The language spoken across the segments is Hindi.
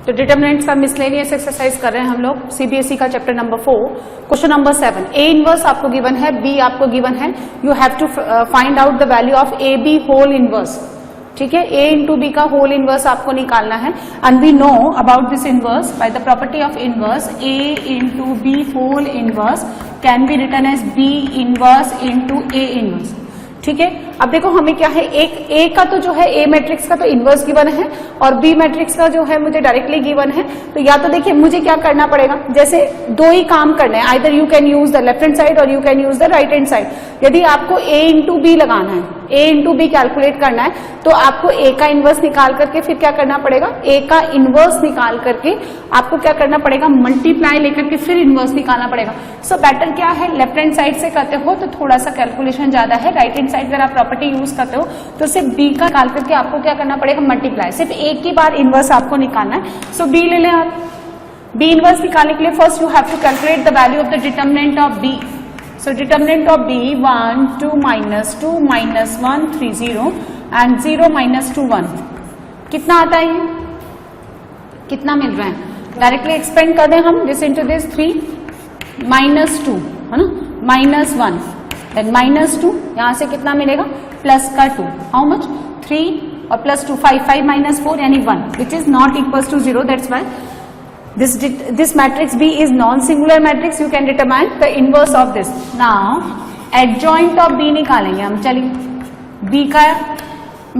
तो डिटरमिनेंट्स का मिसलेनियस एक्सरसाइज कर रहे हैं हम लोग सीबीएसई का chapter number 4 question number 7। A inverse आपको गिवन है, बी आपको गिवन है, you have to find out the value of A B whole inverse. ठीक है, ए इंटू बी का होल इनवर्स आपको निकालना है and we know about this inverse by the property of inverse A into B whole inverse can be written as B inverse into A inverse. ठीक है, अब देखो हमें क्या है, एक ए का तो जो है ए मैट्रिक्स का तो इनवर्स गिवन है और बी मैट्रिक्स का जो है मुझे डायरेक्टली गिवन है। तो या तो देखिए मुझे क्या करना पड़ेगा, जैसे दो ही काम करना है, either you can use the left hand side और you can use the right hand side. यदि आपको ए इंटू बी लगाना है, ए इंटू बी कैलकुलेट करना है, तो आपको ए का इनवर्स निकाल करके फिर क्या करना पड़ेगा, ए का इनवर्स निकाल करके आपको क्या करना पड़ेगा, मल्टीप्लाई लेकर के फिर इनवर्स निकालना पड़ेगा। सो बेटर क्या है, लेफ्ट हैंड साइड से करते हो तो थोड़ा सा कैलकुलेशन ज्यादा है, राइट हैंड साइड अगर आप प्रॉपर्टी यूज करते हो तो सिर्फ बी का निकाल करके आपको क्या करना पड़ेगा, मल्टीप्लाई, सिर्फ एक ही बार इनवर्स आपको निकालना है। सो बी ले लें आप। बी इनवर्स निकालने के लिए first you have to calculate the value of the determinant of B. So determinant of B 1 2 minus 2 minus 1 3 0 and 0 minus 2 1 कितना आता है, ये कितना मिल रहा है, डायरेक्टली एक्सपेंड कर दें हम, दिस इनटू दिस 3 minus 2 है ना, minus 1 then minus 2, यहां से कितना मिलेगा, प्लस का 2, हाउ मच 3 और प्लस 2 5 5 minus 4 यानी 1 which is not equals to 0, that's why this matrix B is non-singular matrix. You can determine the inverse of this. Now adjoint of B निकालेंगे हम, चलिए B का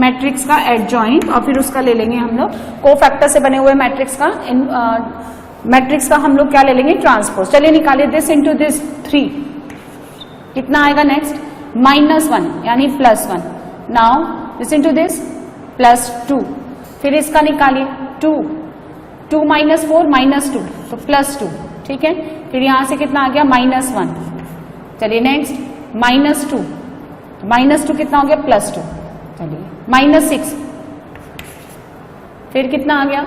मैट्रिक्स का एडजॉइंट और फिर उसका ले लेंगे हम लोग कोफैक्टर से बने हुए मैट्रिक्स का मैट्रिक्स का हम लोग क्या ले लेंगे, ट्रांसपोज। चलिए निकालिए, दिस इंटू दिस 3 कितना आएगा, नेक्स्ट -1 यानी +1। नाउ दिस इंटू दिस +2, फिर इसका निकालिए 2 minus 4 -2 तो +2। ठीक है, फिर यहां से कितना आ गया, -1। चलिए नेक्स्ट -2 तो -2 कितना हो गया, +2। चलिए -6, फिर कितना आ गया,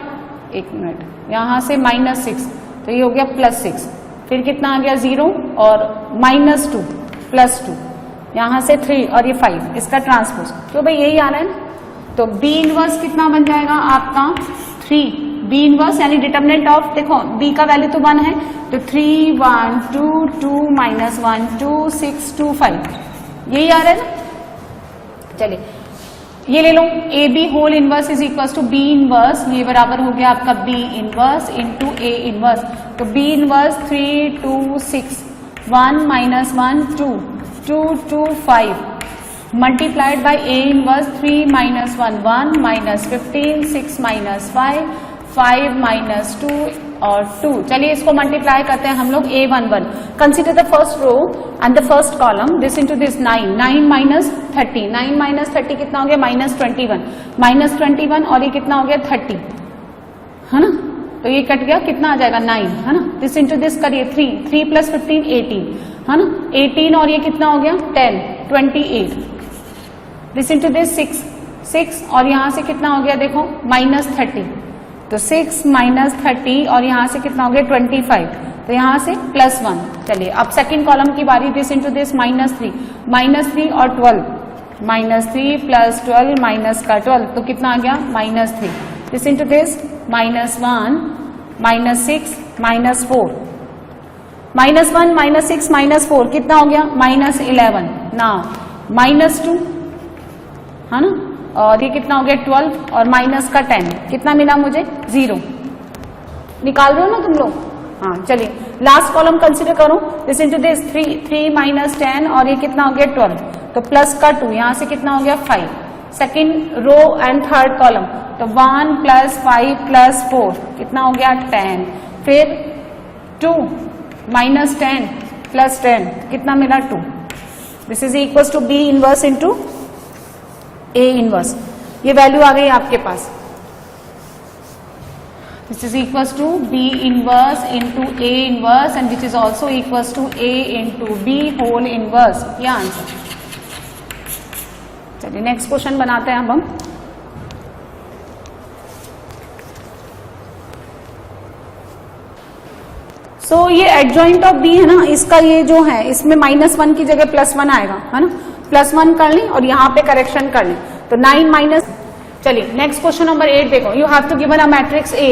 एक मिनट, यहां से -6 तो ये हो गया +6, फिर कितना आ गया 0 और -2 +2, यहां से 3 और ये 5, इसका ट्रांसपोज, तो भाई यही आ रहा है ना। तो बी इनवर्स कितना बन जाएगा आपका 3, बी इनवर्स यानी डिटरमिनेंट ऑफ, देखो बी का वैल्यू तो 1 है तो 3 1 2 2 -1 2 6 2 5, यही आ रहा है ना। चलिए ये ले लो, A B whole inverse is equal to B inverse, ये बराबर हो गया आपका B inverse into A inverse. तो B inverse 3 2 6 1 -1 2 2 2 5 multiplied by A inverse 3 -1 1 -15 6 -5 5 -2 और 2। चलिए इसको मल्टीप्लाई करते हैं हम लोग, A11 consider the first row and the first column, this into this 9 -30 9 -30 कितना हो गया, -21 और ये कितना हो गया 30 है ना, तो ये कट गया, कितना आ जाएगा 9 है ना। दिस इनटू दिस करिए 3 + 15 18 है ना, 18 और ये कितना हो गया 10 28। दिस इनटू दिस 6 और यहां से कितना हो गया, देखो -30 तो 6 -30 और यहां से कितना हो गया 25 तो यहां से +1। चलिए अब सेकंड कॉलम की बारी, दिस इनटू दिस -3 और 12 -3 + 12 माइनस का 12 तो कितना आ गया -3। दिस इनटू दिस -1 -6 -4 -1 -6 -4 कितना हो गया -11। नाउ -2 है ना, और ये कितना हो गया 12 और माइनस का 10 कितना मिला मुझे 0। निकाल रहे हो ना तुम लोग, हाँ। चलिए लास्ट कॉलम कंसीडर करो, दिस इनटू दिस 3 -10 और ये कितना हो गया 12 तो प्लस का 2, यहां से कितना हो गया 5। Second row and third column तो 1 + 5 + 4 कितना हो गया 10, फिर 2 -10 + 10 कितना मिला 2। This is equal to B inverse into A inverse, ये वैल्यू आ गई आपके पास। This is equals to B inverse into A inverse and which is also equals to A into B whole inverse, ये आंसर। चलिए नेक्स्ट क्वेश्चन बनाते हैं अब हम। सो ये एडजॉइंट ऑफ बी है ना, इसका ये जो है इसमें -1 की जगह +1 आएगा है ना, +1 कर लें और यहाँ पे करेक्शन कर लें तो 9 - चलिए नेक्स्ट क्वेश्चन नंबर 8 देखो. You have to given a matrix A,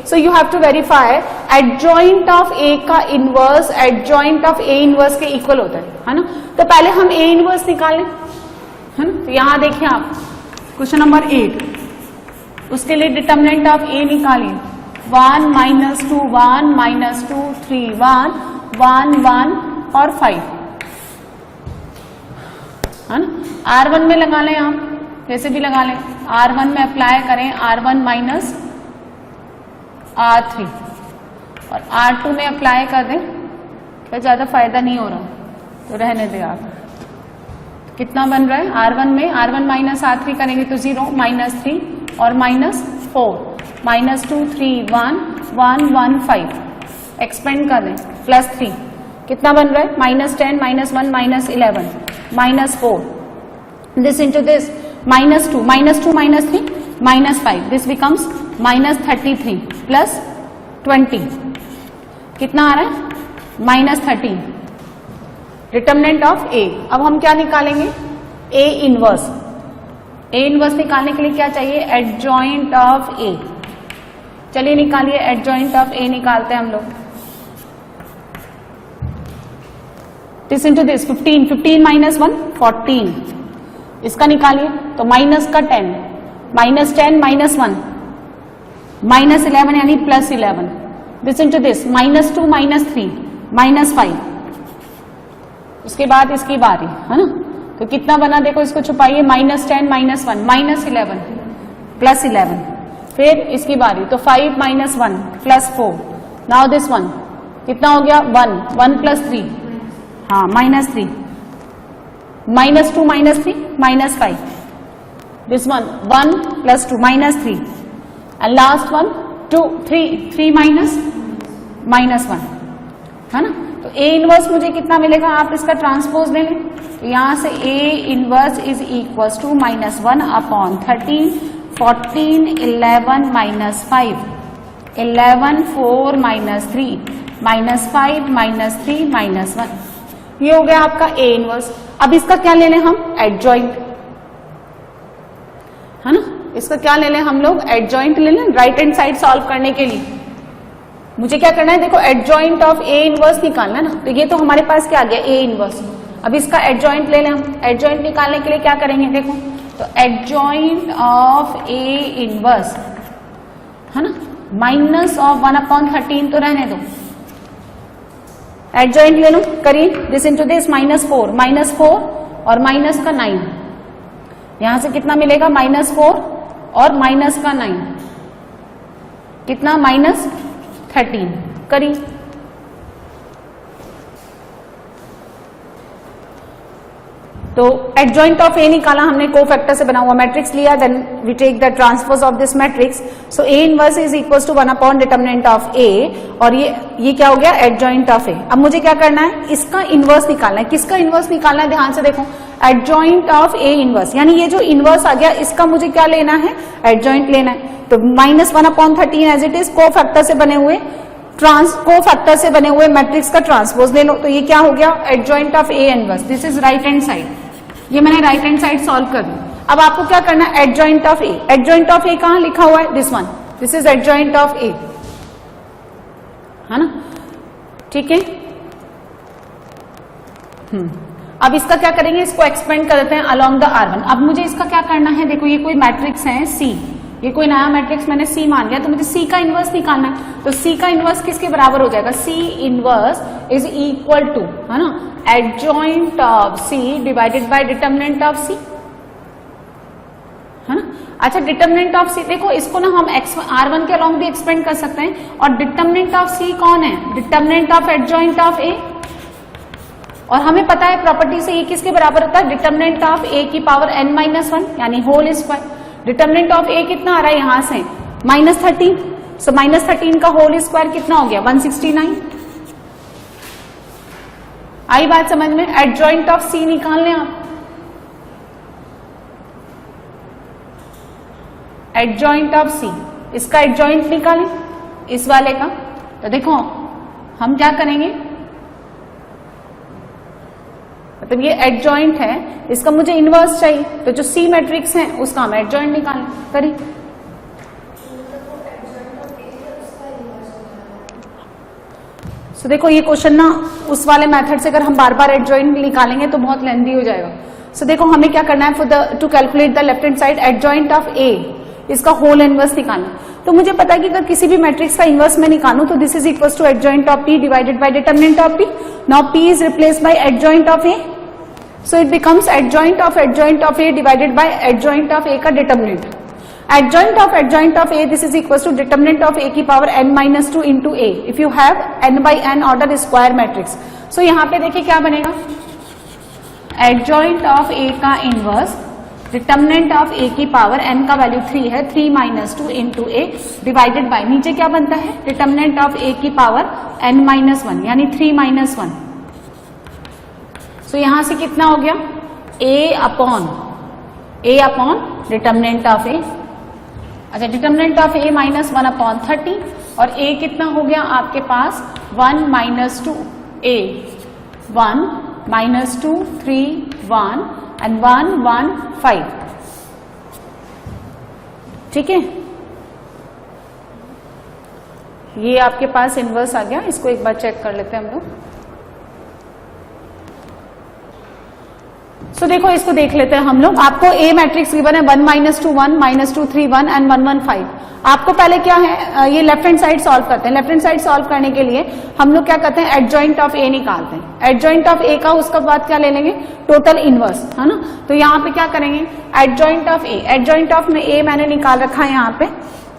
so you have to verify adjoint of A का inverse adjoint of A inverse के इक्वल होता है ना. तो पहले हम A इनवर्स निकालें, है ना. तो यहां देखिए आप क्वेश्चन नंबर 8, उसके लिए डिटर्मिनेंट ऑफ A निकालिए. 1 -2 1 -2 3 1 1 1 और 5, है ना. R1 में लगा लें आप, कैसे भी लगा लें. R1 में अप्लाई करें R1 माइनस R3 और R2 में अप्लाई कर दें. क्या ज्यादा फायदा नहीं हो रहा तो रहने दें आप. कितना बन रहा है R1 में, R1 माइनस R3 करेंगे तो 0 -3 और -4 -2 3 1 1 1 5. एक्सपेंड कर दें +3. कितना बन रहा है -10 -1 -11 -4. This into this -2 -3 -5. This becomes -33 +20. कितना आ रहा है -13. Determinant of A. अब हम क्या निकालेंगे A इनवर्स. A इनवर्स निकालने के लिए क्या चाहिए एडजॉइंट ऑफ A. चलिए निकालिए एडजॉइंट ऑफ A निकालते हैं हम लोग. This into this 15 15 -1 14. इसका निकालिए तो माइनस का 10 -10 -1 -11 यानी +11. This into this -2 -3 -5. उसके बाद इसकी बारी, है ना. तो कितना बना देखो, इसको छुपाइए. -10 -1 -11 +11. फिर इसकी बारी तो 5 -1 +4. नाउ दिस वन कितना हो गया 1 1 +3, हाँ -3 -2 -3 -5. This one 1 +2 -3 and last one 2 3 -1, है ना. तो A इनवर्स मुझे कितना मिलेगा, आप इसका ट्रांसपोज ले लें. तो यहां से A inverse is equals to -1/13 14 11 -5 11 4 -3 -5 -3 -1. ये हो गया आपका A इनवर्स. अब इसका क्या ले लें हम एडजॉइंट, है ना. इसका क्या ले लें हम लोग एडजॉइंट ले लें राइट हैंड साइड सॉल्व करने के लिए. मुझे क्या करना है देखो एडजॉइंट ऑफ A इनवर्स निकालना है ना. तो ये तो हमारे पास क्या आ गया A इनवर्स. अब इसका एडजॉइंट ले लें हम. एडजॉइंट निकालने के लिए क्या करेंगे देखो, तो एडजॉइंट ऑफ A इनवर्स, है ना, -1/13 तो रहने दो. एडजॉइंट ले लो, करिए. दिस इंटू दिस -4 और माइनस का 9. यहां से कितना मिलेगा -4 और माइनस का 9 कितना -13. करिए. तो एडजॉइंट ऑफ A निकाला हमने, कोफैक्टर से बना हुआ मैट्रिक्स लिया. Then we take the transpose of this matrix. So A inverse is equals to one by determinant of A. और ये क्या हो गया एडजॉइंट ऑफ A. अब मुझे क्या करना है इसका इनवर्स निकालना है. किसका इनवर्स निकालना है ध्यान से देखो, एडजॉइंट ऑफ A इनवर्स. यानी ये जो इनवर्स आ गया इसका मुझे क्या लेना है एडजॉइंट लेना है. तो -1/13 एज इट इज कोफैक्टर से बने हुए मैट्रिक्स का ट्रांसपोज ले लो. तो ये क्या हो गया adjoint of A inverse. This is right hand side. ये मैंने राइट हैंड साइड सॉल्व कर दी. अब आपको क्या करना है adjoint of A. Adjoint of A कहां लिखा हुआ है, this one. This is adjoint of A, है ना. ठीक है. अब इसका क्या करेंगे, इसको एक्सपेंड कर देते हैं अलोंग द R1. अब मुझे इसका क्या करना है देखो, ये कोई मैट्रिक्स है C. ये कोई नया मैट्रिक्स मैंने C मान लिया, तो मुझे C का इनवर्स निकालना है. तो C का इनवर्स किसके बराबर हो जाएगा, C inverse is equal to, है ना, adjoint of C divided by determinant of C, है ना. अच्छा डिटर्मिनेंट ऑफ C देखो, इसको ना हम R1 के अलोंग भी एक्सपेंड कर सकते हैं. और डिटर्मिनेंट ऑफ C कौन है, determinant of adjoint of A. और हमें पता है प्रॉपर्टी से ये किसके बराबर होता है, डिटर्मिनेंट ऑफ A की पावर n-1 यानी whole square. Determinant of A कितना आ रहा है यहां से -13. सो -13 का होल स्क्वायर कितना हो गया 169. आई बात समझ में. एडजॉइंट ऑफ C निकाल लें आप. एडजॉइंट ऑफ C, इसका एडजॉइंट निकालें इस वाले का. तो देखो हम क्या करेंगे, मतलब ये एडजॉइंट है, इसका मुझे इनवर्स चाहिए, तो जो सी मैट्रिक्स है उसका हम एडजॉइंट निकालें। करिए, तो देखो ये क्वेश्चन ना उस वाले मेथड से अगर हम बार बार एडजॉइंट निकालेंगे तो बहुत लेंथी हो जाएगा। सो देखो हमें क्या करना है, for the to calculate the left hand side adjoint of A, इसका होल इनवर्स निकालना। तो मुझे पता है कि अगर किसी भी मैट्रिक्स का इनवर्स मैं निकालूं तो this is equal to adjoint of P divided by determinant of P. Now P is replaced by adjoint of A, so it becomes adjoint of A divided by adjoint of A का determinant. Adjoint of A, this is equals to determinant of A की power n minus 2 into A if you have n by n order square matrix। So यहाँ पे देखिए क्या बनेगा, adjoint of A का inverse determinant of A की पावर n का वैल्यू 3 है, 3 minus 2 into A divided by नीचे क्या बनता है, determinant of A की पावर n minus 1 यानी 3 minus 1। So यहाँ से कितना हो गया, A upon determinant of A। अच्छा, determinant of A minus 1 upon 30 और ए कितना हो गया आपके पास 1 माइनस 2 ए 1 माइनस 2 3 1 एंड 1 1 5। ठीक है, ये आपके पास इनवर्स आ गया, इसको एक बार चेक कर लेते हैं हम लोग। सो देखो इसको देख लेते हैं हम लोग। आपको ए मैट्रिक्स गिवन है 1 माइनस 2 1 माइनस 2 3 1 एंड 1 1 5। आपको पहले क्या है, ये लेफ्ट हैंड साइड सॉल्व करते हैं। लेफ्ट हैंड साइड सॉल्व करने के लिए हम लोग क्या करते हैं, एडजॉइंट ऑफ ए निकालते हैं। एडजॉइंट ऑफ ए का उसका बाद क्या ले लेंगे, टोटल इनवर्स, है ना। तो यहाँ पे क्या करेंगे, adjoint of A, adjoint of में ए मैंने निकाल रखा है यहाँ पे,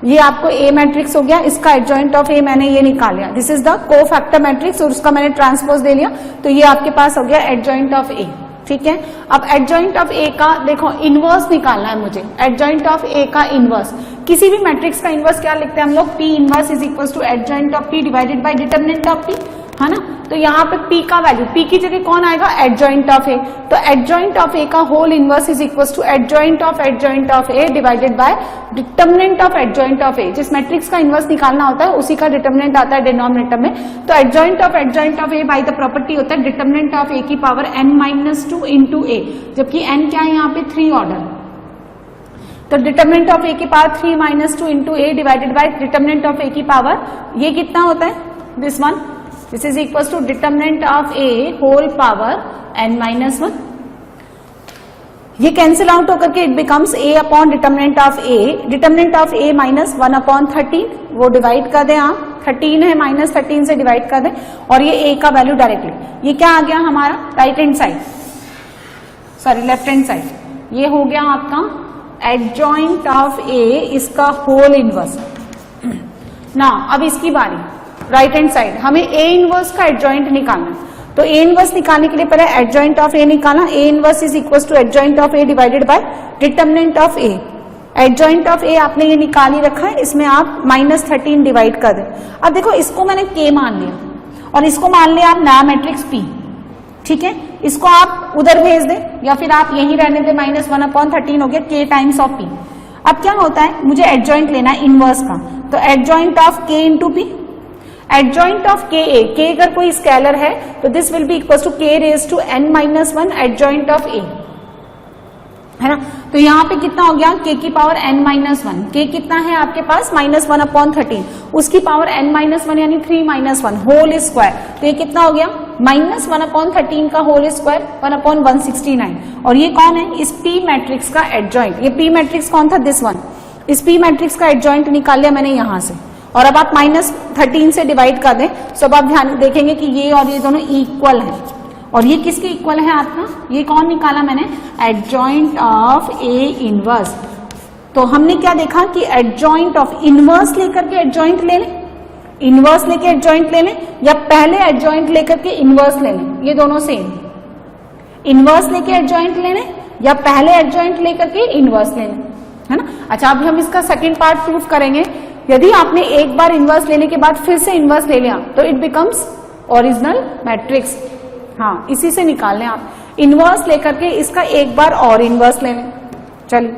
ये आपको ए मैट्रिक्स हो गया, इसका एडजॉइंट ऑफ ए मैंने ये निकाल लिया, this is the cofactor matrix और उसका मैंने ट्रांसपोज दे लिया, तो ये आपके पास हो गया एडजॉइंट ऑफ ए। ठीक है, अब एडजॉइंट ऑफ ए का देखो इनवर्स निकालना है मुझे। एडजॉइंट ऑफ ए का इनवर्स, किसी भी मैट्रिक्स का इनवर्स क्या लिखते हैं हम लोग, p inverse is equal to adjoint of P divided by determinant of p, है ना। तो यहाँ पे पी का वैल्यू, पी की जगह कौन आएगा, एडजॉइंट ऑफ ए। तो एडजॉइंट ऑफ ए का whole inverse is equal to adjoint of A divided by determinant of A. जिस मैट्रिक्स का इनवर्स निकालना होता है उसी का डिटरमिनेंट आता है डिनोमिनेटर में। तो adjoint of A bye the property होता है डिटरमिनेंट ऑफ ए की पावर n माइनस 2 इंटू ए, जबकि n क्या है यहाँ पे 3 ऑर्डर। तो डिटरमिनेंट ऑफ ए की power 3 minus 2 into A divided by determinant of A की पावर, ये कितना होता है, this one, this is equal to determinant of A whole power n minus 1। ये कैंसिल आउट होकर के it becomes a upon determinant of a minus 1 upon 13, वो डिवाइड कर दें आप, 13 है माइनस 13 से डिवाइड कर दें और ये a का वैल्यू डायरेक्टली, ये क्या आ गया हमारा right hand side, sorry left hand side, ये हो गया आपका एडजॉइंट ऑफ a, इसका होल इनवर्स। ना अब इसकी बारी, राइट हैंड साइड हमें a इनवर्स का एडजॉइंट निकालना है। तो a इनवर्स निकालने के लिए पहले एडजॉइंट ऑफ a निकालना, a inverse is equal to adjoint of a divided by determinant of a। Adjoint of a आपने ये निकाल ही रखा है, इसमें आप माइनस 13 डिवाइड कर दें। अब देखो इसको मैंने k मान लिया और इसको मान लिया आप नया मैट्रिक्स p। ठीक है, इसको आप उधर भेज दें या फिर आप यही रहने दें, माइनस 1 अपॉन 13 हो गया k टाइम्स ऑफ p। अब क्या होता है, मुझे एडजॉइंट लेना है इनवर्स का, तो adjoint of k into p, adjoint of k a, k अगर कोई स्केलर है तो this will be equal to k raise to n minus 1 adjoint of a, है ना। तो यहाँ पे कितना हो गया, k की पावर n माइनस 1, k कितना है आपके पास माइनस 1 अपॉन 13, उसकी पावर n माइनस 1 यानी 3 माइनस 1 होल स्क्वायर, तो ये कितना हो गया माइनस 1 अपॉन 13 का होल स्क्वायर 1 अपॉन 169। और ये कौन है, इस p मैट्रिक्स का एडजॉइंट, ये p मैट्रिक्स कौन था, दिस वन, इस p मैट्रिक्स का एडजॉइंट निकाल लिया मैंने यहाँ से। और अब आप माइनस 13 से डिवाइड कर दें, तो अब आप ध्यान देखेंगे कि ये और ये दोनों इक्वल है, और ये किसके इक्वल है आपका, ये कौन निकाला मैंने, एडजॉइंट ऑफ ए इनवर्स। तो हमने क्या देखा कि एडजॉइंट ऑफ इनवर्स लेकर के एडजॉइंट ले लें, इनवर्स लेके एडजॉइंट ले लें, या पहले एडजॉइंट लेकर के इनवर्स ले लें, ये दोनों सेम, इनवर्स लेके एडजॉइंट ले लें या पहले एडजॉइंट लेकर के इनवर्स ले लें, है ना। अच्छा, अभी हम इसका सेकेंड पार्ट प्रूफ करेंगे। यदि आपने एक बार इनवर्स लेने के बाद फिर से इनवर्स ले लिया तो इट बिकम्स ओरिजिनल मैट्रिक्स। हाँ, इसी से निकाल लें आप, इनवर्स लेकर के इसका एक बार और इनवर्स ले लें। चलिए,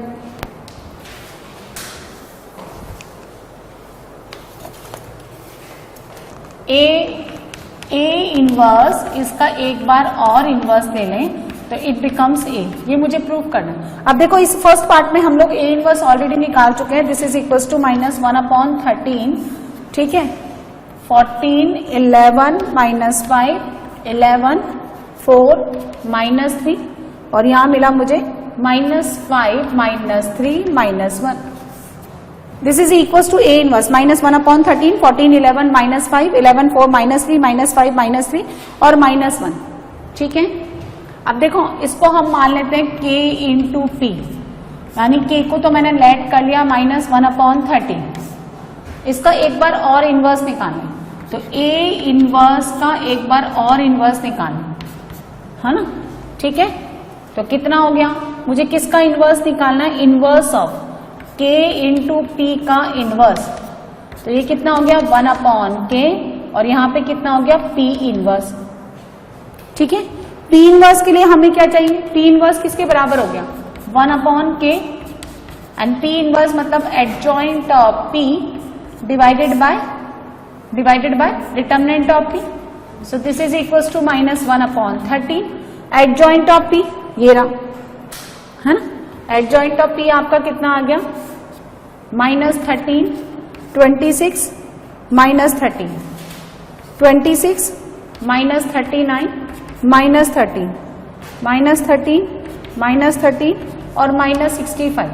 ए इनवर्स इसका एक बार और इनवर्स ले लें तो इट बिकम्स ए, ये मुझे प्रूव करना है। अब देखो इस फर्स्ट पार्ट में हम लोग ए इनवर्स ऑलरेडी निकाल चुके हैं, दिस इज इक्वल्स टू -1/13, ठीक है, 14 11 -5 11 4 -3 और यहां मिला मुझे -5 -3 -1, this is equals to A inverse -1/13 14 11 -5 11 4 -3 -5 -3 और -1, ठीक है। अब देखो इसको हम मान लेते हैं k इंटू पी, यानी k को तो मैंने लेट कर लिया -1/13, इसका एक बार और इनवर्स निकालना, तो a इनवर्स का एक बार और इनवर्स निकालना है ना, ठीक है। तो कितना हो गया, मुझे किसका इनवर्स निकालना है, inverse of k into P का इनवर्स, तो ये कितना हो गया 1/k और यहां पे कितना हो गया p इनवर्स, ठीक है। p इनवर्स के लिए हमें क्या चाहिए, p इनवर्स किसके बराबर हो गया 1/k एंड p इनवर्स मतलब adjoint of p divided by determinant of p, so this is equals to -1/13 adjoint of p, ये रहा है ना, एडजॉइंट ऑफ p आपका कितना आ गया -13 26 -13 26 -39 -13 -13 और -65,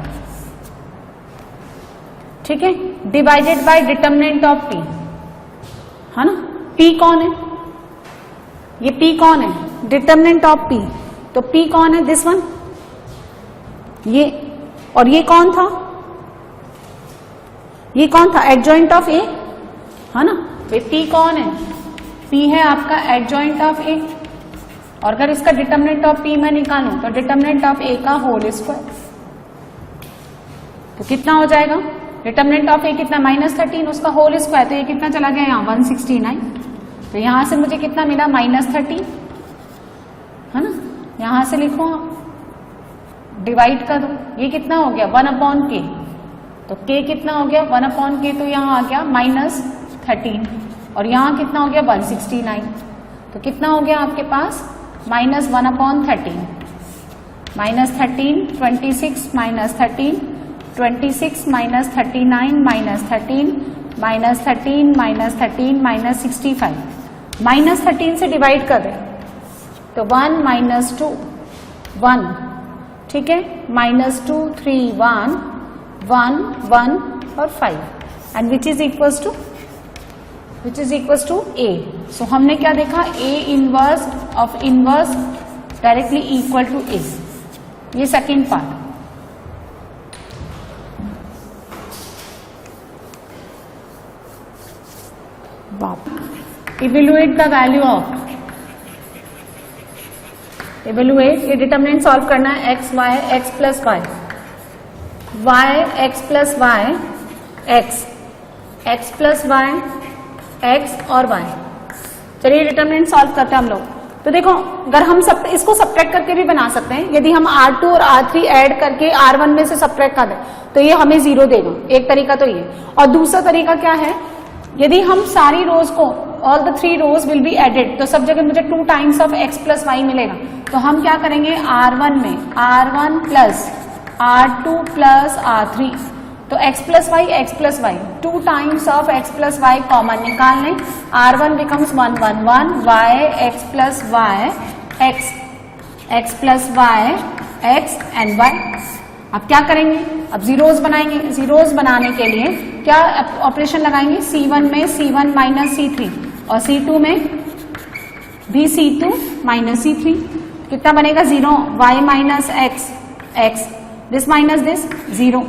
ठीक है, divided by determinant of p, है ना। p कौन है, ये p कौन है, डिटर्मिनेंट ऑफ p, तो p कौन है, दिस वन, ये, और ये कौन था, ये कौन था, एडजॉइंट ऑफ a, है ना। तो p कौन है, p है आपका एडजॉइंट ऑफ a, और अगर इसका डिटर्मिनेंट ऑफ p मैं निकालूं तो डिटर्मिनेंट ऑफ a का होल स्क्वायर, तो कितना हो जाएगा, डिटर्मिनेंट ऑफ a कितना -13, उसका होल स्क्वायर, तो ये कितना चला गया यहाँ 169, तो यहां से मुझे कितना मिला -13, है ना, यहां से लिखो आप, डिवाइड कर दो, ये कितना हो गया 1/k, तो k कितना हो गया 1/k, तो यहाँ आ गया -13 और यहाँ कितना हो गया 169, तो कितना हो गया आपके पास -1/13 -13 26 -13 26 -39 -13 -13 -65 -13 से डिवाइड कर रहे तो 1 -2 1, ठीक है, -2 3 1 1 1 और 5 and which is equals to a। So हमने क्या देखा, a inverse of inverse directly equal to a, ये second part. Evaluate the value of, evaluate, ये डिटर्मिनेंट सॉल्व करना है, x y x plus y x plus y x plus y x और y। चलिए डिटर्मिनेंट सॉल्व करते हैं हम लोग। तो देखो अगर हम इसको सब्ट्रैक्ट करके भी बना सकते हैं, यदि हम R2 और R3 ऐड करके R1 में से सब्ट्रैक्ट कर दें तो ये हमें 0 देगा, एक तरीका तो ये। और दूसरा तरीका क्या है, यदि हम सारी रोज को, all the 3 rows will be added, तो सब जगह मुझे 2 times of x plus y मिलेगा, तो हम क्या करेंगे R1 में R1 plus R2 plus R3, तो x plus y 2 times of x plus y common निकाल लें, R1 becomes 1 1 1 y x plus y x plus y x and y। अब क्या करेंगे, अब जीरोस बनाएंगे, जीरोस बनाने के लिए क्या ऑपरेशन लगाएंगे, C1 में C1 माइनस C3 और C2 में भी C2 माइनस C3, कितना बनेगा 0, y minus x this minus this 0,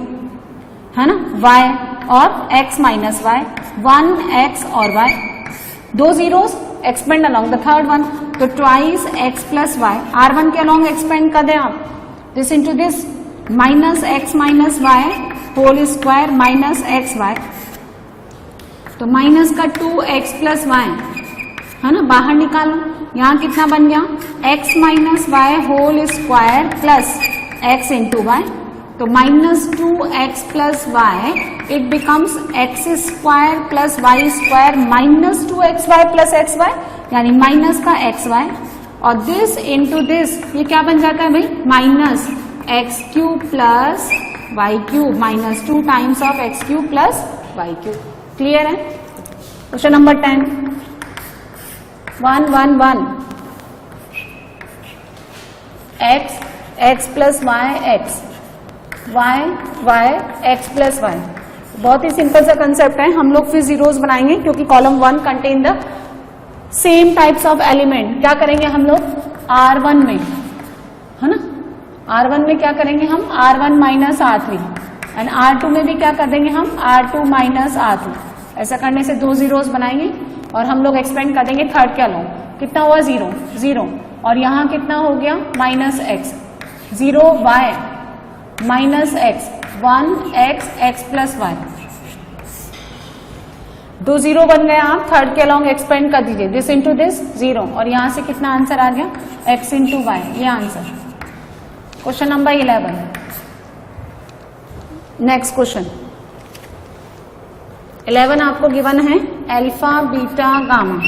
है ना, y और x माइनस y 1x और y, 2 zeros expand along the third one, तो twice x plus y, R1 के अलोंग एक्सपेंड कर दें आप, this into this minus x minus y whole square minus x y, तो माइनस का 2x प्लस वाई, है ना, बाहर निकालो, यहाँ कितना बन गया x minus y whole square plus x into y, तो -2x plus y it becomes x square plus y square -2xy plus xy, यानी माइनस का xy, और दिस इंटू दिस ये क्या बन जाता है भाई, -x³ plus y³ -2 times of x³ plus y³। Clear है? Question number 10 1 1 1 x plus y x y x plus y. बहुत ही सिंपल सा कंसेप्ट है। हम लोग फिर जीरोस बनाएंगे क्योंकि column 1 contain the same types of element. क्या करेंगे हम लोग R1 में, है ना, R1 में क्या करेंगे हम R1 minus R3, and R2 में भी क्या कर देंगे हम R2 माइनस R3। ऐसा करने से 2 जीरोस बनाएंगे और हम लोग एक्सपेंड कर देंगे थर्ड क्या लो, कितना हुआ 0 और यहाँ कितना हो गया -x, 0 y -x 1 x plus y। 2 0 बन गया। आप थर्ड के अलॉन्ग एक्सपेंड कर दीजिए, दिस इंटू दिस 0 और यहां से कितना आंसर आ गया x इंटू वाई, ये answer. Question number 11 next question 11 आपको गिवन है alpha beta gamma,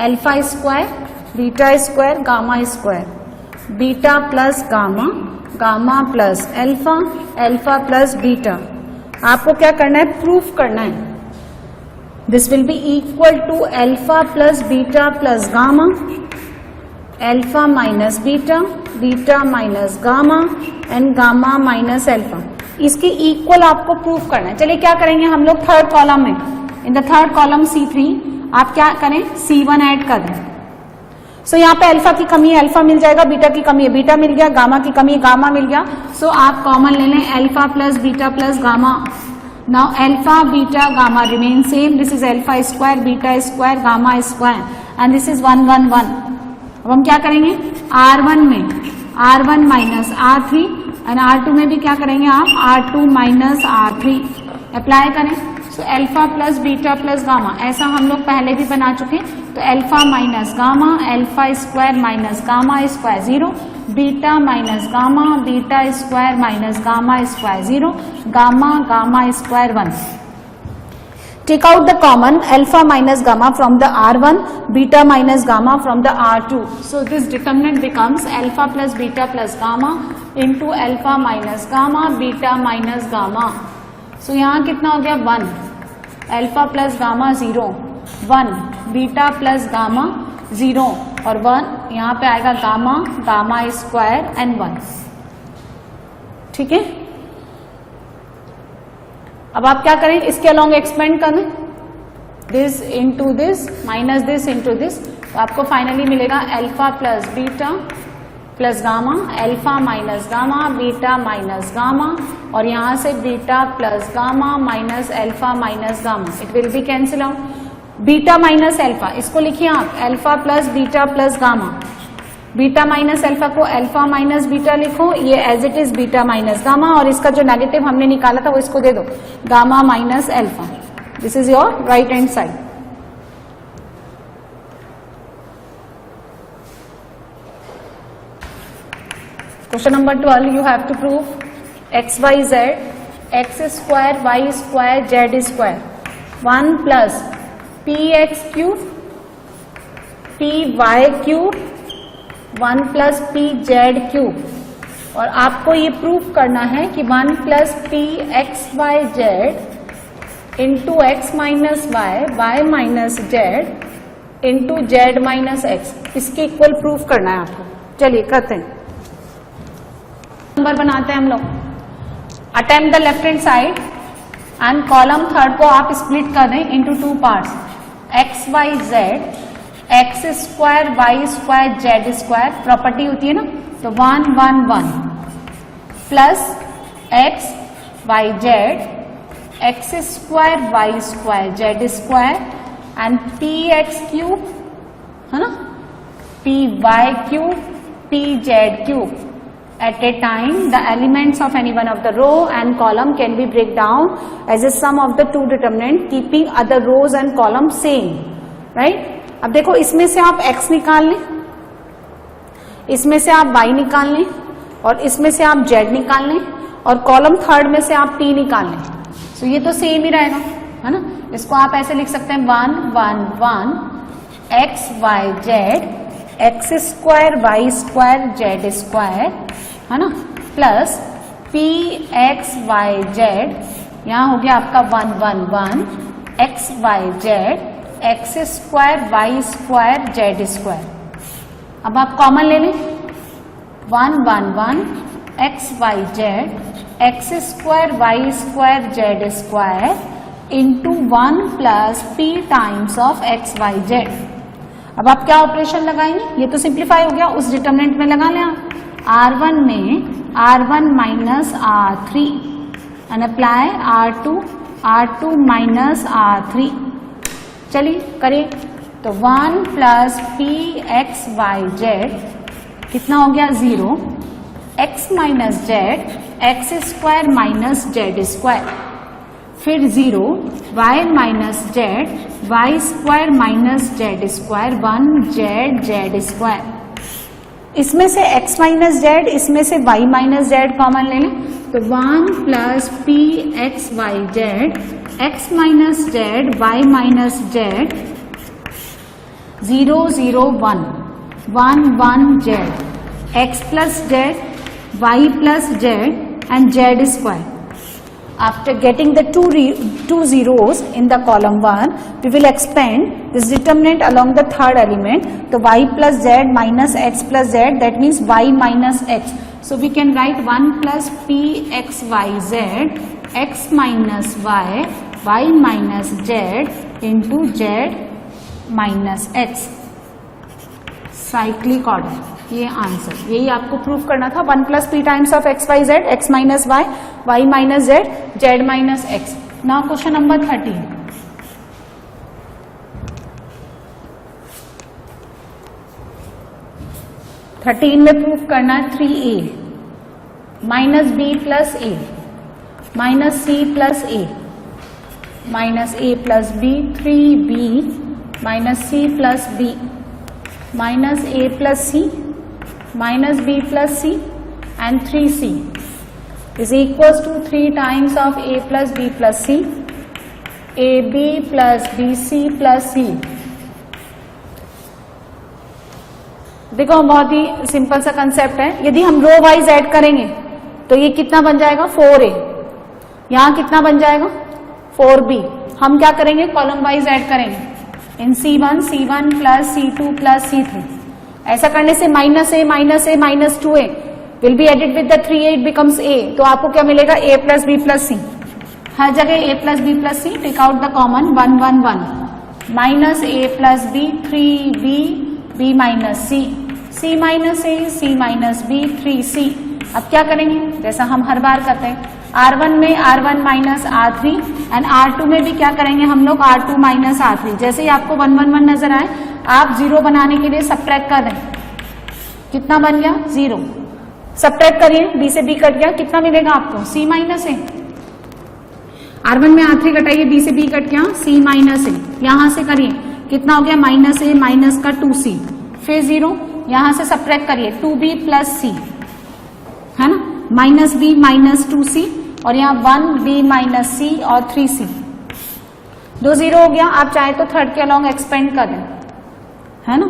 alpha square beta square gamma square, beta plus gamma, gamma plus alpha, alpha plus beta. आपको क्या करना है, प्रूफ करना है। This will be equal to alpha plus beta plus gamma, alpha minus beta, beta minus gamma and gamma minus alpha. इसके इक्वल आपको प्रूफ करना है। चलिए क्या करेंगे हम लोग थर्ड कॉलम में, in the third column C3 आप क्या करें C1 ऐड कर दें। सो यहाँ पे अल्फा की कमी है अल्फा मिल जाएगा, बीटा की कमी है बीटा मिल गया, गामा की कमी है गामा मिल गया। सो आप कॉमन ले लें alpha plus beta plus gamma. Now alpha beta gamma remain same, this is alpha square beta square gamma square and this is 1 1 1। अब हम क्या करेंगे R1 में R1 minus R3 and R2 में भी क्या करेंगे आप R2 माइनस R3 अप्लाई करें। So alpha plus beta plus gamma, ऐसा हम लोग पहले भी बना चुके। तो alpha minus gamma, alpha square minus gamma square 0, beta minus gamma, beta square minus gamma square 0, gamma gamma square 1। Take out the common alpha minus gamma from the R1, beta minus gamma from the R2. So this determinant becomes alpha plus beta plus gamma into alpha minus gamma, beta minus gamma. So यहाँ कितना हो गया 1, alpha plus gamma 0, 1, beta plus gamma 0 और 1 यहाँ पे आएगा गामा, गामा स्क्वायर एंड 1। ठीक है, अब आप क्या करें, इसके अलॉन्ग एक्सपेंड करें, this into this minus this into this, तो आपको फाइनली मिलेगा alpha plus beta plus gamma, alpha minus gamma, beta minus gamma और यहां से beta plus gamma minus alpha minus gamma. It will be cancel out. Beta minus alpha, इसको लिखिए आप alpha plus beta plus gamma. Beta minus alpha को अल्फा माइनस बीटा लिखो, ये as it is beta minus gamma और इसका जो नेगेटिव हमने निकाला था वो इसको दे दो, gamma minus alpha. This is your right hand side. Question number 12 you have to prove x y z x square y square z square 1 plus p x cube p y cube 1 plus p z cube. और आपको ये प्रूफ करना है कि 1 plus p x y z into x minus y, y minus z into z minus x, इसके इक्वल प्रूफ करना है आपको। चलिए करते हैं, नंबर बनाते हैं हम लोग। Attempt the left hand side and column third को आप स्प्लिट कर दें into 2 parts, x y z x square y square z square, property होती है ना, तो 1 1 1 plus x y z x square y square z square and p x cube, है ना, p y cube p z cube. At a time, the elements of any one of the row and column can be break down as a sum of the two determinant, keeping other rows and columns same, right? अब देखो इसमें से आप x निकाल लें, इसमें से आप y निकाल लें और इसमें से आप z निकाल लें और कॉलम थर्ड में से आप p निकाल लें, तो ये तो सेम ही रहेगा, है ना। इसको आप ऐसे लिख सकते हैं 1 1 1 x y z x square y square z square, है ना, plus p x y z, यहाँ हो गया आपका 1 1 1 x y z x square y square z square. अब आप कॉमन ले लें 1 1 1 x y z x square y square z square into 1 plus p times of x y z। अब आप क्या ऑपरेशन लगाएंगे, ये तो सिंप्लीफाई हो गया, उस डिटरमिनेंट में लगा लें आप r1 में r1 minus r3 and apply r2 minus r3। चलिए करिए, तो 1 plus p x y z कितना हो गया 0, x minus z x square minus z square, फिर 0 y minus z y square minus z square 1 z square. इसमें से x माइनस z, इसमें से y माइनस z कॉमन ले लें, तो 1 plus p x y z x minus z y minus z 0 0 1 1 1 z x plus z y plus z and z square. After getting the two zeros in the column 1, we will expand this determinant along the third element. So y plus z minus x plus z, that means y minus x. So we can write 1 plus p x y z x minus y y minus z into z minus x. Cyclic order. ये आंसर, यही आपको प्रूफ करना था। 1 plus p times of x y z, x minus y, y minus z, z minus x. Now question number 13। में प्रूफ करना है 3a minus b plus a minus c plus a minus a plus b, 3b minus c plus b minus a plus c minus b plus c and 3c is equals to 3 times of a plus b plus c, ab plus bc plus c। देखो बहुत ही सिंपल सा कंसेप्ट है। यदि हम रो वाइज ऐड करेंगे तो ये कितना बन जाएगा 4a, यहाँ कितना बन जाएगा 4b। हम क्या करेंगे, कॉलम वाइज ऐड करेंगे इन c1 plus c2 plus c3। ऐसा करने से minus a minus 2a will be added with the 3a, it becomes a। तो आपको क्या मिलेगा a plus b plus c, हर जगह a plus b plus c, take out the common 1 1 1 minus a plus b, 3b b minus c, c minus a c minus b 3c। अब क्या करेंगे, जैसा हम हर बार करते हैं, r1 में r1 minus r3 and r2 में भी क्या करेंगे हम लोग r2 माइनस r3। जैसे ही आपको 1 1 1 नजर आए, आप 0 बनाने के लिए सबट्रैक्ट कर दें, कितना बन गया 0। सबट्रैक्ट करिए, b से b कट गया, कितना मिलेगा आपको c माइनस ए। r1 में r3 कटाइए, b से b कट गया c माइनस ए, यहां से करिए कितना हो गया माइनस ए माइनस का 2c, फिर 0 यहां से सबट्रैक्ट करिए 2b प्लस c, है ना, माइनस b माइनस 2c और यहाँ 1b माइनस c और 3c। 2 0 हो गया। आप चाहे तो थर्ड के अलॉन्ग एक्सपेंड कर दें, है ना,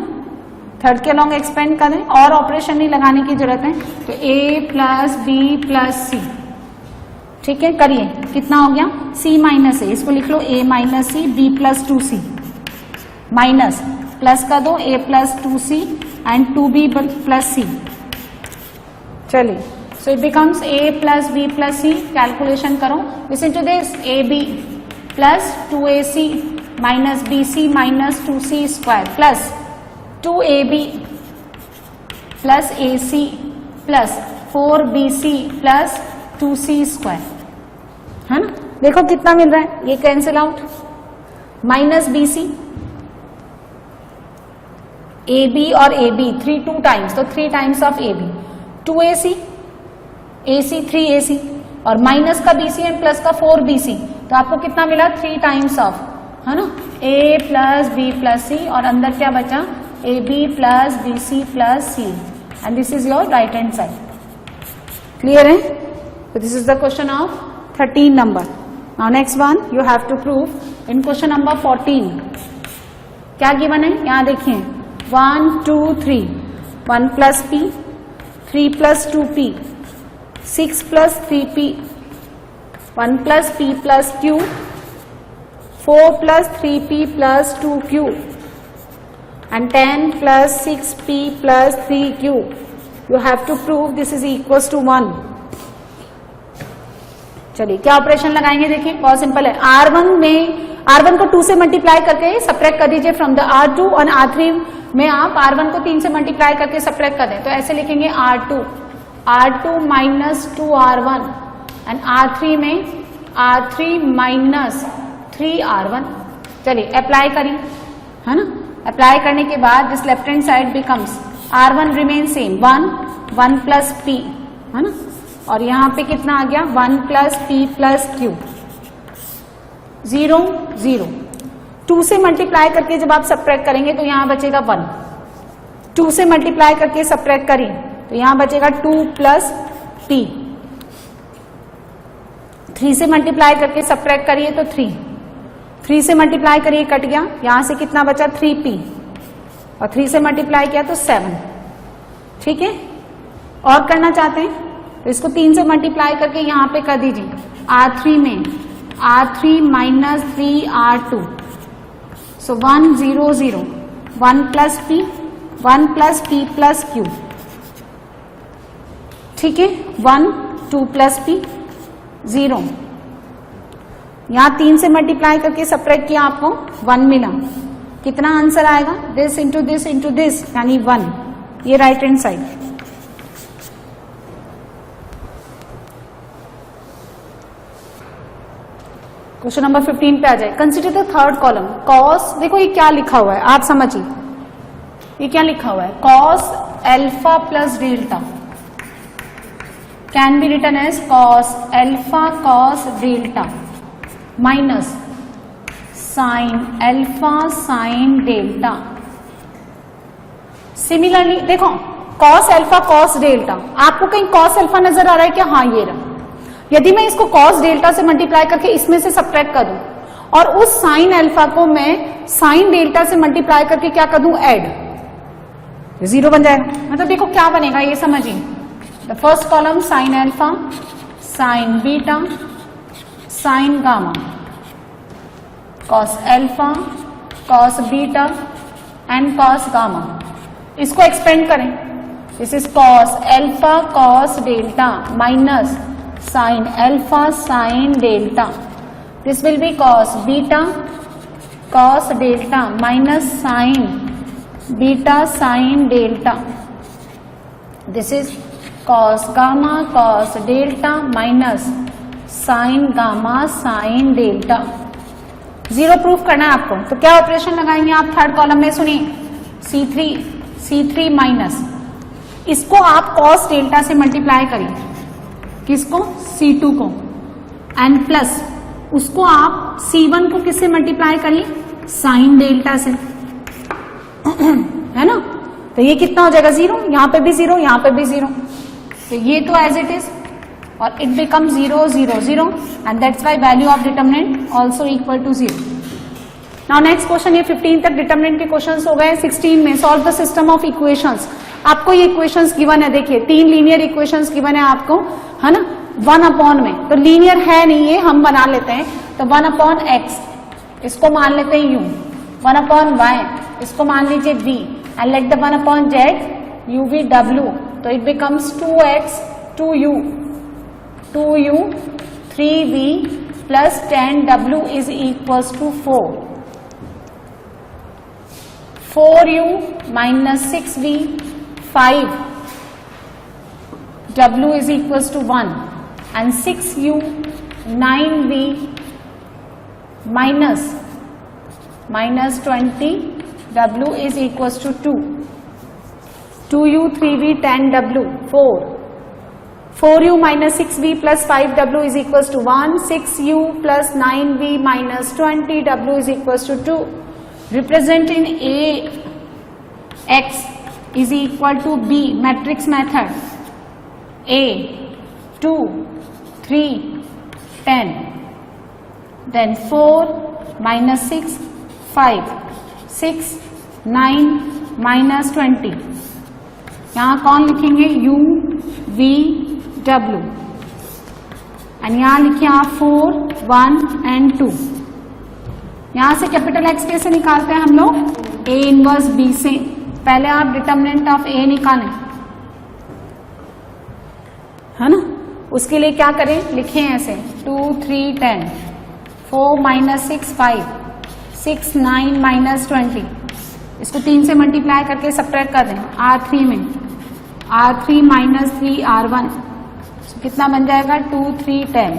थर्ड के अलॉन्ग एक्सपेंड कर दें और ऑपरेशन नहीं लगाने की जरूरत है। तो a प्लस बी प्लस सी, ठीक है, करिए कितना हो गया c माइनस ए, इसको लिख लो a minus c b plus 2c minus plus कर दो a plus 2c and 2b plus c। चलिए, so it becomes a plus b plus c। Calculation करो, listen to this, ab plus 2ac minus bc minus 2c square plus 2ab plus ac plus 4bc plus 2c square, है ना। देखो कितना मिल रहा है, ये cancel out, minus bc ab और ab 2 टाइम्स, तो 3 times of ab, 2ac ac 3ac और माइनस का bc एंड प्लस का 4bc, तो आपको कितना मिला 3 टाइम्स ऑफ, है ना, a plus b plus c और अंदर क्या बचा ab plus bc plus c and this is your right hand side. Clear है। So this is the question of 13 number. Now next one you have to prove in question number 14. क्या गिवन है यहाँ देखिए 1 2 3 1 plus p 3 plus 2p 6 plus 3p 1 plus p plus q 4 plus 3p plus 2q and 10 plus 6p plus 3q. You have to prove this is equals to 1. चलिए क्या ऑपरेशन लगाएंगे देखिए बहुत सिंपल है. R1 को 2 से मल्टीप्लाई करके सब्ट्रैक्ट कर दीजिए फ्रॉम द R2 और R3 में आप R1 को 3 से मल्टीप्लाई करके सब्ट्रैक्ट कर दें तो ऐसे लिखेंगे R2 minus 2R1 and R3 में R3 माइनस 3R1. चलिए अप्लाई करें है ना. अप्लाई करने के बाद this left hand side becomes R1 remain same 1 plus p है ना और यहाँ पे कितना आ गया 1 प्लस p प्लस q 0 0. 2 से मल्टीप्लाई करके जब आप सब्ट्रैक्ट करेंगे तो यहाँ बचेगा 1. 2 से मल्टीप्लाई करके सब्ट्रैक्ट करें तो यहाँ बचेगा 2 प्लस p. 3 से मल्टीप्लाई करके सब्ट्रैक्ट करिए तो 3 से मल्टीप्लाई करिए कट गया. यहां से कितना बचा 3p और 3 से मल्टीप्लाई किया तो 7. ठीक है और करना चाहते हैं तो इसको 3 से मल्टीप्लाई करके यहां पे कर दीजिए R3 में R3 माइनस 3R2 सो 1 0 0 1 प्लस p प्लस q. ठीक है 1 2 प्लस p 0. यहां 3 से मल्टीप्लाई करके सब्ट्रैक्ट किया आपको 1 मिला. कितना आंसर आएगा दिस इंटू दिस यानी 1. ये right hand side. Question number 15 पे आ जाए. Consider the third column cos. देखो ये क्या लिखा हुआ है आप समझिए. ये क्या लिखा हुआ है cos alpha plus delta can be written as cos alpha cos delta minus sine alpha sine delta. Similarly देखो कॉस एल्फा कॉस डेल्टा आपको कहीं कॉस एल्फा नजर आ रहा है क्या. हाँ ये रहा. यदि मैं इसको कॉस डेल्टा से मल्टीप्लाई करके इसमें से सब्ट्रैक्ट कर दूं और उस साइन एल्फा को मैं साइन डेल्टा से मल्टीप्लाई करके क्या कर दूं ऐड 0 बन जाएगा. मतलब देखो क्या बनेगा ये समझिए. The first column sign alpha sign beta sine gamma cos alpha cos beta and cos gamma. इसको एक्सपेंड करें. This is cos alpha cos delta minus sine alpha sine delta. This will B cos beta cos delta minus sign beta sine delta. This is cos gamma cos delta minus sign gamma sine delta. 0 proof करना है आपको तो क्या ऑपरेशन लगाएंगे आप थर्ड कॉलम में. सुनिए C3 माइनस इसको आप कॉस डेल्टा से मल्टीप्लाई करिए किसको C2 को एंड प्लस उसको आप C1 को किससे मल्टीप्लाई करिए साइन डेल्टा से है ना. तो ये कितना हो जाएगा 0. यहां पे भी 0 यहां पे भी 0. तो ये तो एज इट इज और it become 0 0 0 and that's why value of determinant also equal to 0. Now next question. ये 15 तक डिटर्मिनेंट के क्वेश्चंस हो गए. 16 में solve the system of equations. आपको ये इक्वेशंस गिवन है. देखिए 3 लीनियर इक्वेशंस गिवन है आपको है ना 1 अपॉन में. तो लीनियर है नहीं ये हम बना लेते हैं. तो 1 अपॉन एक्स इसको मान लेते हैं u. 1 अपॉन वाई इसको मान लीजिए v and let the 1 upon z u v w. तो it becomes 2x 2u 3v plus 10w is equals to 4u minus 6v 5w is equals to 1 and 6u 9v minus 20w is equals to 2u 3v 10w 4u minus 6v plus 5w is equals to 1 6u plus 9v minus 20w is equals to 2. Representing Ax is equal to B matrix method. A 2 3, 10, then 4, minus 6, 5, 6, 9, minus 20. यहाँ कौन लिखेंगे? U, V, W. और यहाँ लिखिए आप 4, 1 and 2. यहाँ से कैपिटल X कैसे निकालते हैं हम लोग? A इनवर्स B से. पहले आप डिटर्मिनेंट ऑफ A निकालें, है ना? उसके लिए क्या करें? लिखें ऐसे 2, 3, 10, 4 minus 6, 5, 6, 9 minus 20. इसको 3 से मल्टीप्लाई करके सब्ट्रैक्ट कर दें R3 में. R3 minus 3 R1. कितना बन जाएगा? 2, 3, 10,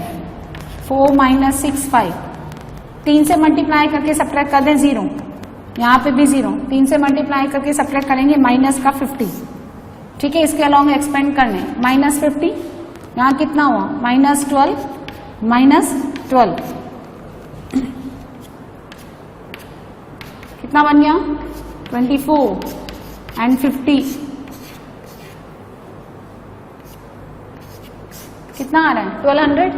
4 minus 6, 5. 3 से मल्टीप्लाई करके सब्ट्रैक्ट कर दें 0. यहाँ पे भी 0. 3 से मल्टीप्लाई करके सब्ट्रैक्ट करेंगे माइनस का 50. ठीक है, इसके अलॉन्ग एक्सपेंड करने. माइनस 50, यहाँ कितना हुआ? Minus 12, minus 12. कितना बन गया? 24 एंड 50. कितना आ रहा है? 1200.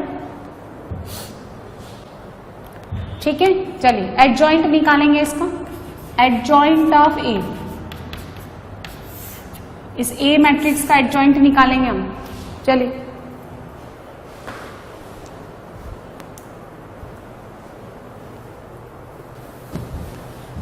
ठीक है, चलिए एडजॉइंट निकालेंगे इसका. एडजॉइंट ऑफ ए, इस ए मैट्रिक्स का एडजॉइंट निकालेंगे हम. चलिए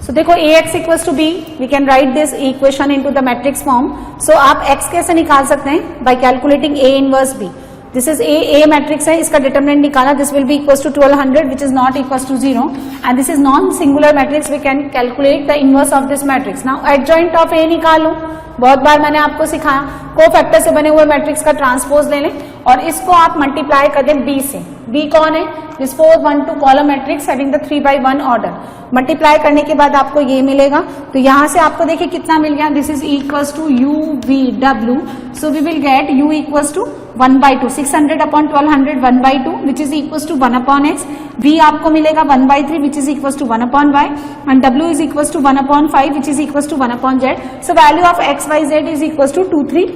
तो देखो Ax equals to B, we can write this equation into the matrix form. So आप x कैसे निकाल सकते हैं? By calculating A inverse B. This is A matrix है, इसका डिटरमिनेंट निकाला. This will be equals to 1200 which is not equals to 0 and this is non singular matrix. We can calculate the inverse of this matrix. Now adjoint of A निकालो. बहुत बार मैंने आपको सिखाया, कोफैक्टर से बने हुए मैट्रिक्स का ट्रांसपोज ले लें और इसको आप मल्टीप्लाई कर दें B से. B कौन है? This 4, 1, 2 column matrix having the 3 by 1 order. Multiply करने के बाद आपको ये मिलेगा. तो यहां से आपको देखिए कितना मिल गया. This is equals to U, V, W. So we will get U equals to 1 by 2, 600 upon 1200 1 by 2 which is equals to 1 upon x. V आपको मिलेगा 1 by 3 which is equals to 1 upon y and W is equals to 1 upon 5 which is equals to 1 upon z. So value of x, y, z is equals to 2, 3,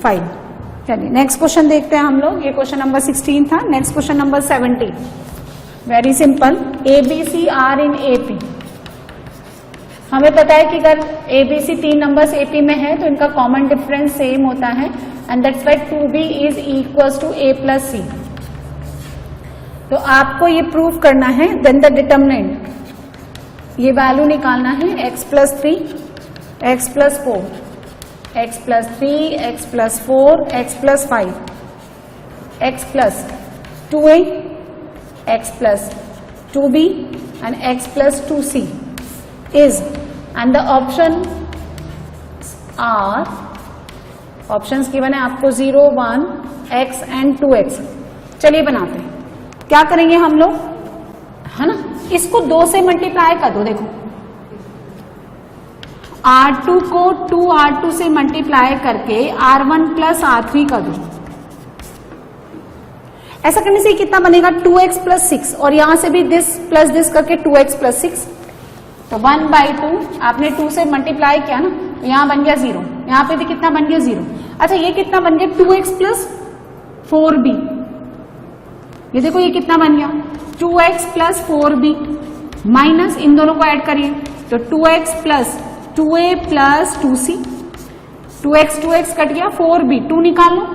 5. चलिए नेक्स्ट क्वेश्चन देखते हैं हम लोग. ये क्वेश्चन नंबर 16 था. Next question number 17. Very simple. ABC are in AP. हमें पता है कि अगर ABC 3 नंबर्स AP में है तो इनका कॉमन डिफरेंस सेम होता है and that's why 2B is equals to A plus C. तो आपको ये प्रूव करना है. देन द डिटर्मिनेंट, ये वैल्यू निकालना है. x plus 3, x plus 4, x plus 3, x plus 4, x plus 5, x plus 2A, x plus 2B and x plus 2C is, and the options are, options given है आपको 0, 1, x and 2x. चलिए बनाते हैं. क्या करेंगे हम लोग, है ना? इसको 2 से मल्टीप्लाई कर दो. देखो R2 को 2R2 से मल्टीप्लाई करके R1 प्लस R3 कर दो. ऐसा करने से कितना बनेगा? 2x प्लस 6 और यहां से भी दिस प्लस दिस करके 2x प्लस 6. तो 1 by 2 आपने 2 से मल्टीप्लाई किया ना, तो यहां बन गया 0. यहां पे भी कितना बन गया? 0. अच्छा ये कितना बन गया? 2x plus 4b. ये देखो ये कितना बन गया? 2x प्लस 4b माइनस इन दोनों को ऐड करिए तो 2x plus 2a plus 2c. 2x cut गया. 4b 2 निकाल लो.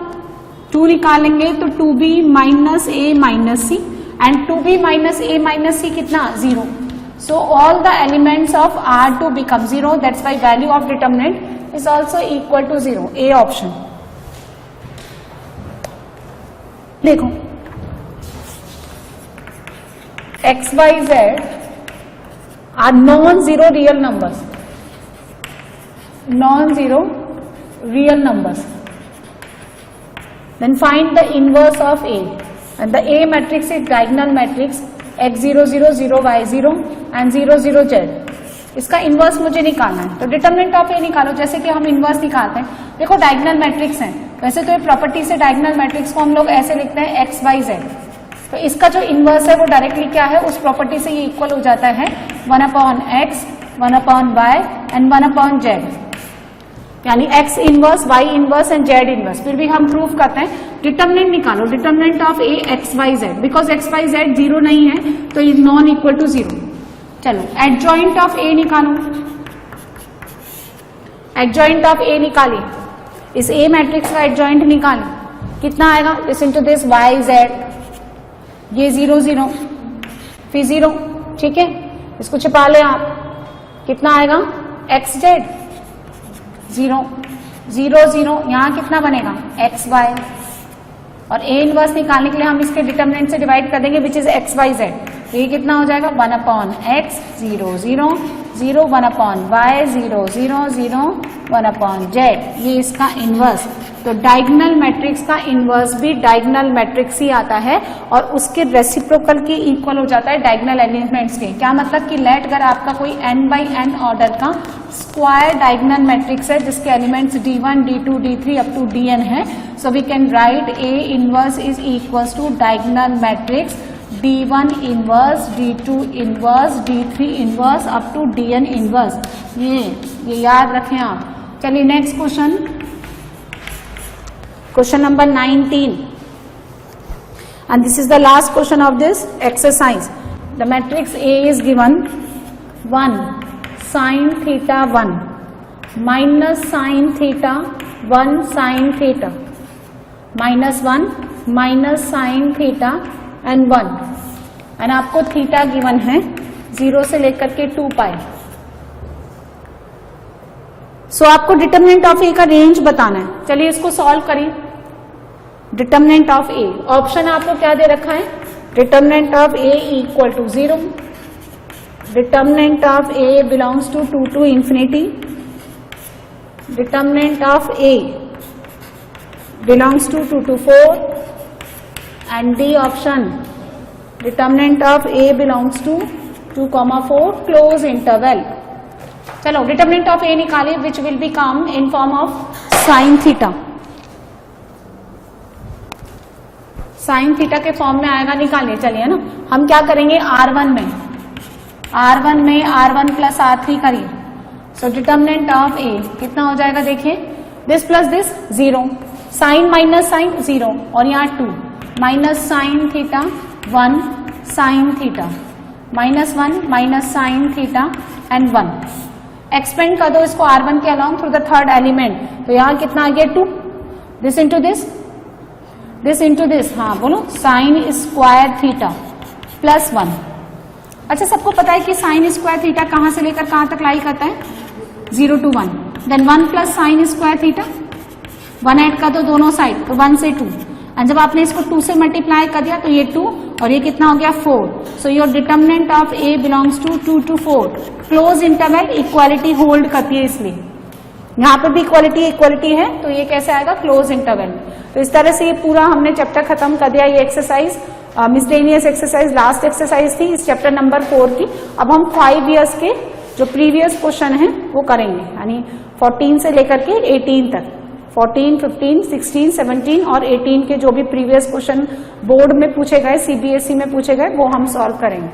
2 निकालेंगे तो 2b minus a minus c and 2b minus a minus c कितना? 0. So all the elements of R2 become 0. That's why value of determinant is also equal to 0. A option. देखो x, y, z are non-zero real numbers. Non-zero real numbers. Then find the inverse of A. And the A matrix is diagonal matrix. x0 0 0 y0 and 0 0 z. इसका इनवर्स मुझे निकालना है. तो डिटरमिनेंट ऑफ ए निकालो जैसे कि हम इनवर्स निकालते हैं. देखो डायगोनल मैट्रिक्स है. वैसे तो ये प्रॉपर्टी से डायगोनल मैट्रिक्स को हम लोग ऐसे लिखते हैं x y z. तो इसका जो इनवर्स है वो डायरेक्टली क्या है? उस प्रॉपर्टी से ये इक्वल हो जाता है 1 upon x, 1 upon y and 1 upon z. यानी x inverse, y inverse and z inverse. फिर भी हम प्रूफ करते हैं, डिटर्मिनेंट निकालो, determinant of a x y z, because x y z zero नहीं है तो is non equal to zero. चलो एडजॉइंट ऑफ a निकालो, एडजॉइंट ऑफ a निकालिए, इस a मैट्रिक्स का एडजॉइंट निकालें, कितना आएगा, listen to this, y z, ये 0 0 फिर 0, ठीक है, इसको छिपा ले आप, कितना आएगा x z 0 0 0, यहां कितना बनेगा x y, और a इनवर्स निकालने के लिए हम इसके डिटर्मिनेंट से डिवाइड कर देंगे which is x y z, तो ये कितना हो जाएगा 1 upon x 0 0 0 1 upon y 0 0 0 1 upon z, ये इसका इनवर्स। तो डायगोनल मैट्रिक्स का इनवर्स भी डायगोनल मैट्रिक्स ही आता है और उसके रेसिप्रोकल के इक्वल हो जाता है डायगोनल एलिमेंट्स के। क्या मतलब कि लेट अगर आपका कोई n बाई n ऑर्डर का स्क्वायर डायगोनल मैट्रिक्स है जिसके elements d1 d2 d3 up to dn है, so we can write a inverse is equals to diagonal matrix d1 inverse d2 inverse d3 inverse up to dn inverse. ये याद रखें आप। चलिए next question, question number 19, and this is the last question of this exercise. The matrix A is given 1 sin theta 1 minus sin theta 1 sin theta minus 1 minus sin theta and 1, and आपको थीटा गिवन है 0 से लेकर के 2 पाई। सो आपको डिटर्मिनेंट ऑफ ए का रेंज बताना है। चलिए इसको सॉल्व करिए। डिटर्मिनेंट ऑफ ए, ऑप्शन आपको क्या दे रखा है, determinant of A equal to 0, determinant of A belongs to 2 to infinity, determinant of A belongs to 2 to 4, and D option, determinant of A belongs to 2, 4 close interval. चलो डिटर्मिनेंट ऑफ ए निकालिए which will be come in form of sine theta, sine theta के फॉर्म में आएगा, निकालिए। चलिए ना, हम क्या करेंगे R1 में R1 प्लस R3 करिए। सो डिटर्मिनेंट ऑफ ए कितना हो जाएगा, देखिए this plus this 0, sine minus sine 0 और यहाँ 2, minus sine theta 1 sine theta minus 1 minus sine theta and 1। Expand कर दो इसको R1 के along through the third element, तो यहाँ कितना आ गया 2, दिस इंटू दिस, हाँ बोलो, साइन स्क्वायर थीटा प्लस 1। अच्छा सबको पता है कि साइन स्क्वायर थीटा कहां से लेकर कहां तक लाई करता है, 0 to 1, then 1 plus sine square theta, 1 add कर दो दोनों साइड, तो 1 से 2, और जब आपने इसको 2 से मल्टीप्लाई कर दिया तो ये 2 और ये कितना हो गया 4। So your determinant of A belongs to 2 to 4, close interval, equality hold करती है, इसलिए यहाँ पर भी इक्वालिटी है, तो ये कैसे आएगा, क्लोज इंटरवल। तो इस तरह से ये पूरा हमने चैप्टर खत्म कर दिया। ये exercise miscellaneous exercise last exercise थी इस चैप्टर नंबर 4 की। अब हम 5 इयर्स के जो प्रीवियस क्वेश्चन है वो करेंगे, यानी 14 से लेकर के 18 तक, 14, 15, 16, 17 और 18 के जो भी प्रीवियस क्वेश्चन बोर्ड में पूछे गए, CBSE में पूछे गए, वो हम सॉल्व करेंगे।